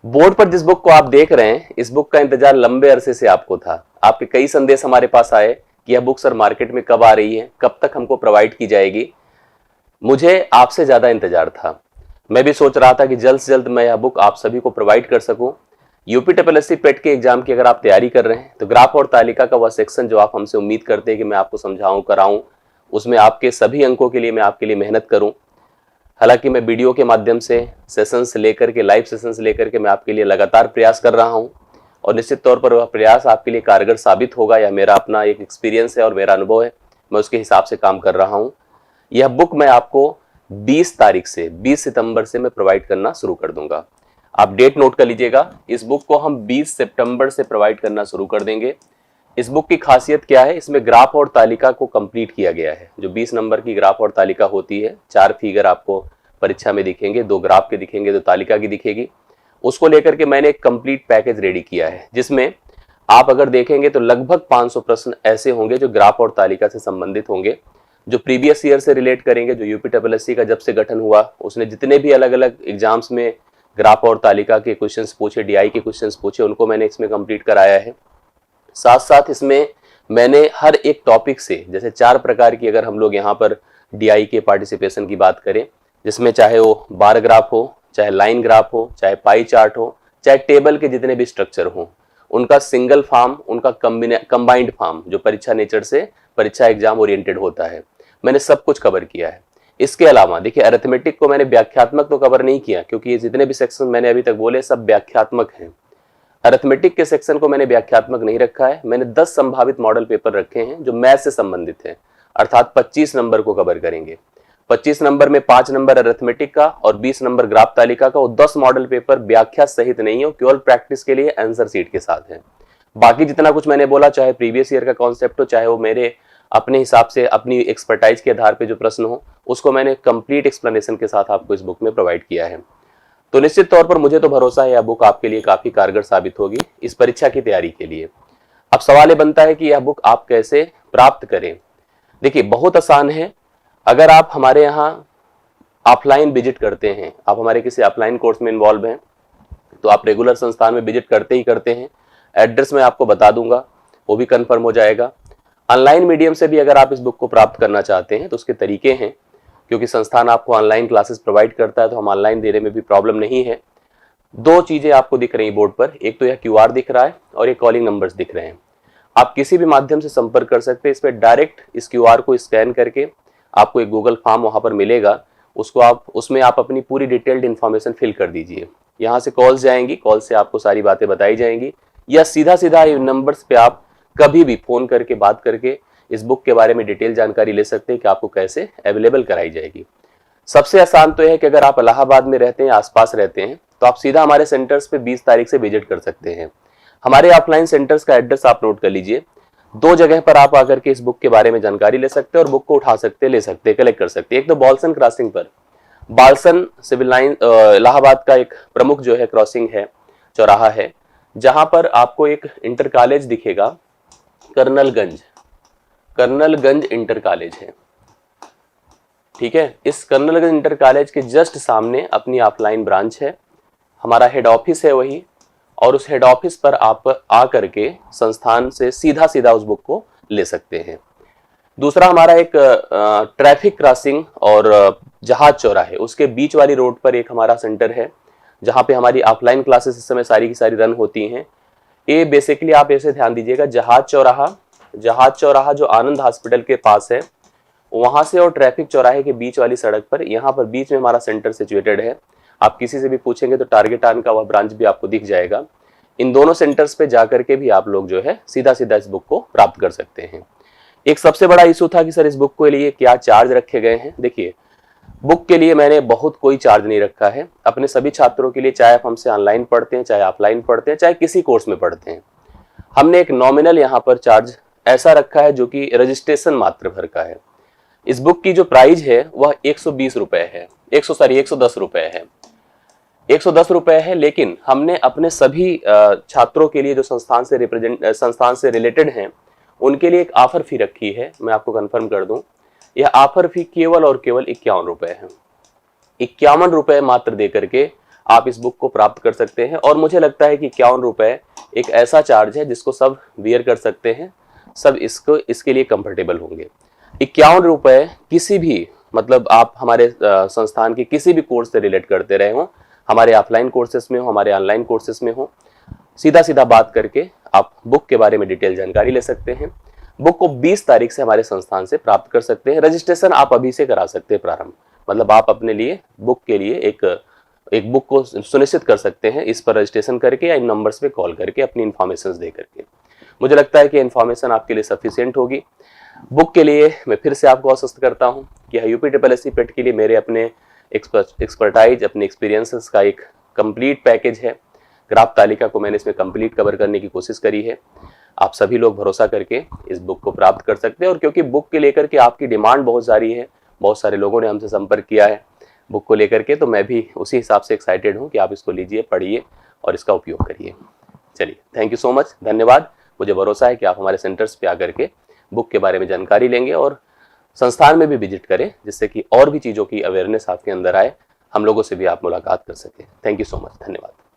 Board पर जिस book को आप देख रहे हैं, इस बुक का इंतजार लंबे अरसे से आपको था। आपके कई संदेश हमारे पास आए कि यह बुक सर मार्केट में कब आ रही है, कब तक हमको प्रोवाइड की जाएगी। मुझे आपसे ज्यादा इंतजार था। मैं भी सोच रहा था कि जल्द से जल्द मैं यह बुक आप सभी को प्रोवाइड कर सकूं। यूपीएससी पेट के एग्जाम की अगर आप तैयारी कर रहे हैं तो ग्राफ और तालिका का वह सेक्शन जो आप हमसे उम्मीद करते हैं कि मैं आपको समझाऊं कराऊं, उसमें आपके सभी अंकों के लिए मैं आपके लिए मेहनत करूं। हालांकि मैं वीडियो के माध्यम से सेशंस लेकर के, लाइव सेशंस लेकर के मैं आपके लिए लगातार प्रयास कर रहा हूं और निश्चित तौर पर वह प्रयास आपके लिए कारगर साबित होगा। यह मेरा अपना एक एक्सपीरियंस है और मेरा अनुभव है, मैं उसके हिसाब से काम कर रहा हूं। यह बुक मैं आपको 20 तारीख से 20 सितंबर से मैं प्रोवाइड करना शुरू कर दूंगा। आप डेट नोट कर लीजिएगा, इस बुक को हम 20 सितंबर से प्रोवाइड करना शुरू कर देंगे। इस बुक की खासियत क्या है, इसमें ग्राफ और तालिका को कंप्लीट किया गया है। जो 20 नंबर की ग्राफ और तालिका होती है, 4 फिगर आपको परीक्षा में दिखेंगे, 2 ग्राफ के दिखेंगे, 2 तालिका की दिखेगी। उसको लेकर के मैंने एक कंप्लीट पैकेज रेडी किया है, जिसमें आप अगर देखेंगे तो लगभग 500 प्रश्न ऐसे होंगे जो ग्राफ और तालिका से संबंधित होंगे, जो प्रीवियस ईयर से रिलेट करेंगे। जो यूपीएससी का जब से गठन हुआ, उसने जितने भी अलग अलग एग्जाम्स में ग्राफ और तालिका के क्वेश्चंस पूछे, डीआई के क्वेश्चंस पूछे, उनको मैंने इसमें कंप्लीट कराया है। साथ साथ इसमें मैंने हर एक टॉपिक से, जैसे 4 प्रकार की अगर हम लोग यहाँ पर डीआई के पार्टिसिपेशन की बात करें, जिसमें चाहे वो बार ग्राफ हो, चाहे लाइन ग्राफ हो, चाहे पाई चार्ट हो, चाहे टेबल के जितने भी स्ट्रक्चर हो, उनका सिंगल फॉर्म, उनका कंबाइंड फॉर्म, जो परीक्षा नेचर से परीक्षा एग्जाम ओरिएंटेड होता है, मैंने सब कुछ कवर किया है। इसके अलावा देखिए, अरिथमेटिक को मैंने व्याख्यात्मक तो कवर नहीं किया, क्योंकि ये जितने भी सेक्शन मैंने अभी तक बोले सब व्याख्यात्मक हैं। अरिथमेटिक के सेक्शन को मैंने व्याख्यात्मक नहीं रखा है। मैंने 10 संभावित मॉडल पेपर रखे हैं जो मैथ से संबंधित हैं, अर्थात 25 नंबर को कवर करेंगे। 25 नंबर में 5 नंबर अरिथमेटिक का और 20 नंबर ग्राफ तालिका का। वो 10 मॉडल पेपर व्याख्या सहित नहीं हो, केवल प्रैक्टिस के लिए आंसर सीट के साथ है। बाकी जितना कुछ मैंने बोला, चाहे प्रीवियस ईयर का कॉन्सेप्ट हो, चाहे वो मेरे अपने हिसाब से अपनी एक्सपर्टाइज के आधार पे जो प्रश्न हो, उसको मैंने कंप्लीट एक्सप्लेनेशन के साथ आपको इस बुक में प्रोवाइड किया है। तो निश्चित तौर पर मुझे तो भरोसा है यह बुक आपके लिए काफी कारगर साबित होगी इस परीक्षा की तैयारी के लिए। अब सवाल ये बनता है कि यह बुक आप कैसे प्राप्त करें। देखिए, बहुत आसान है। अगर आप हमारे यहाँ ऑफलाइन विजिट करते हैं, आप हमारे किसी ऑफलाइन कोर्स में इन्वॉल्व हैं, तो आप रेगुलर संस्थान में विजिट करते ही करते हैं। एड्रेस मैं आपको बता दूंगा, वो भी कंफर्म हो जाएगा। ऑनलाइन मीडियम से भी अगर आप इस बुक को प्राप्त करना चाहते हैं तो उसके तरीके हैं, क्योंकि संस्थान आपको ऑनलाइन क्लासेस प्रोवाइड करता है, तो हम ऑनलाइन देने में भी प्रॉब्लम नहीं है। 2 चीजें आपको दिख रही बोर्ड पर, एक तो यह क्यूआर दिख रहा है और एक कॉलिंग नंबर्स दिख रहे हैं। आप किसी भी माध्यम से संपर्क कर सकते हैं। इस पर डायरेक्ट इस क्यूआर को स्कैन करके आपको एक गूगल फॉर्म वहां पर मिलेगा, उसमें आप अपनी पूरी डिटेल्ड इन्फॉर्मेशन फिल कर दीजिए। यहाँ से कॉल्स जाएंगी, कॉल से आपको सारी बातें बताई जाएंगी, या सीधा सीधा नंबर्स पे आप कभी भी फोन करके बात करके इस बुक के बारे में डिटेल जानकारी ले सकते हैं कि आपको कैसे अवेलेबल कराई जाएगी। सबसे आसान तो है कि अगर आप इलाहाबाद में रहते हैं, आसपास रहते हैं, तो आप सीधा हमारे सेंटर्स पे 20 तारीख से विजिट कर सकते हैं। हमारे ऑफलाइन सेंटर्स का एड्रेस आप नोट कर लीजिए। 2 जगह पर आप आकर के इस बुक के बारे में जानकारी ले सकते हैं और बुक को उठा सकते, ले सकते, कलेक्ट कर सकते हैं। एक तो बॉल्सन क्रॉसिंग पर, बालसन सिविल लाइन इलाहाबाद का एक प्रमुख जो है क्रॉसिंग है, चौराहा है, जहां पर आपको एक इंटर कॉलेज दिखेगा, कर्नलगंज इंटर कॉलेज है। ठीक है, इस कर्नलगंज इंटर कॉलेज के जस्ट सामने अपनी ऑफलाइन ब्रांच है, हमारा हेड ऑफिस है वही, और उस हेड ऑफिस पर आप आकर के संस्थान से सीधा सीधा उस बुक को ले सकते हैं। दूसरा, हमारा एक ट्रैफिक क्रॉसिंग और जहाज चौराहे, उसके बीच वाली रोड पर एक हमारा सेंटर है, जहां पे हमारी ऑफलाइन क्लासेस इस समय सारी की सारी रन होती हैं। ये बेसिकली आप ऐसे ध्यान दीजिएगा, जहाज चौराहा जो आनंद हॉस्पिटल के पास है, वहां से और ट्रैफिक चौराहे के बीच वाली सड़क पर, यहाँ पर बीच में हमारा सेंटर सिचुएटेड है। आप किसी से भी पूछेंगे तो टारगेट ऑन का वह ब्रांच भी आपको दिख जाएगा। इन दोनों सेंटर्स पे जाकर के भी आप लोग जो है सीधा सीधा इस बुक को प्राप्त कर सकते हैं। एक सबसे बड़ा इशू था कि सर इस बुक के लिए क्या चार्ज रखे गए हैं। देखिए, बुक के लिए मैंने बहुत कोई चार्ज नहीं रखा है। अपने सभी छात्रों के लिए, चाहे आप हमसे ऑनलाइन पढ़ते हैं, चाहे ऑफलाइन पढ़ते हैं, चाहे किसी कोर्स में पढ़ते हैं, हमने एक नॉमिनल यहाँ पर चार्ज ऐसा रखा है जो कि रजिस्ट्रेशन मात्र भर का है। इस बुक की जो प्राइस है वह 120 रुपए है, 110 रुपए है, 110 रुपए है। लेकिन हमने अपने सभी छात्रों के लिए जो संस्थान से रिलेटेड हैं, उनके लिए एक ऑफर फी रखी है। मैं आपको कंफर्म कर दूं, यह ऑफर फी केवल और केवल 51 रुपए है। 51 रुपए मात्र दे करके आप इस बुक को प्राप्त कर सकते हैं। और मुझे लगता है कि 51 रुपए एक ऐसा चार्ज है जिसको सब वियर कर सकते हैं, सब इसके लिए कंफर्टेबल होंगे। 51 रुपए किसी भी, मतलब आप हमारे संस्थान के किसी भी कोर्स से रिलेट करते रहे हो, हमारे ऑफलाइन कोर्सेज में हो, हमारे ऑनलाइन कोर्सेज में हो, सीधा सीधा बात करके आप बुक के बारे में डिटेल जानकारी ले सकते हैं। बुक को 20 तारीख से हमारे संस्थान से प्राप्त कर सकते हैं। रजिस्ट्रेशन आप अभी से करा सकते हैं प्रारंभ, मतलब आप अपने लिए बुक के लिए एक बुक को सुनिश्चित कर सकते हैं इस पर रजिस्ट्रेशन करके या इन नंबर्स पे कॉल करके अपनी इन्फॉर्मेशन दे करके। मुझे लगता है कि इन्फॉर्मेशन आपके लिए सफिशिएंट होगी। बुक के लिए मैं फिर से आपको आश्वस्त करता हूं कि UPSSC पेट के लिए मेरे अपने एक्सपर्टाइज, अपने एक्सपीरियंसेस का एक कंप्लीट पैकेज है। ग्राफ तालिका को मैंने इसमें कंप्लीट कवर करने की कोशिश करी है। आप सभी लोग भरोसा करके इस बुक को प्राप्त कर सकते हैं। और क्योंकि बुक के लेकर के आपकी डिमांड बहुत सारी है, बहुत सारे लोगों ने हमसे संपर्क किया है बुक को लेकर के, तो मैं भी उसी हिसाब से एक्साइटेड हूं कि आप इसको लीजिए, पढ़िए और इसका उपयोग करिए। चलिए, थैंक यू सो मच, धन्यवाद। मुझे भरोसा है कि आप हमारे सेंटर्स पे आकर के बुक के बारे में जानकारी लेंगे और संस्थान में भी विजिट करें, जिससे कि और भी चीज़ों की अवेयरनेस आपके अंदर आए, हम लोगों से भी आप मुलाकात कर सकें। थैंक यू सो मच, धन्यवाद।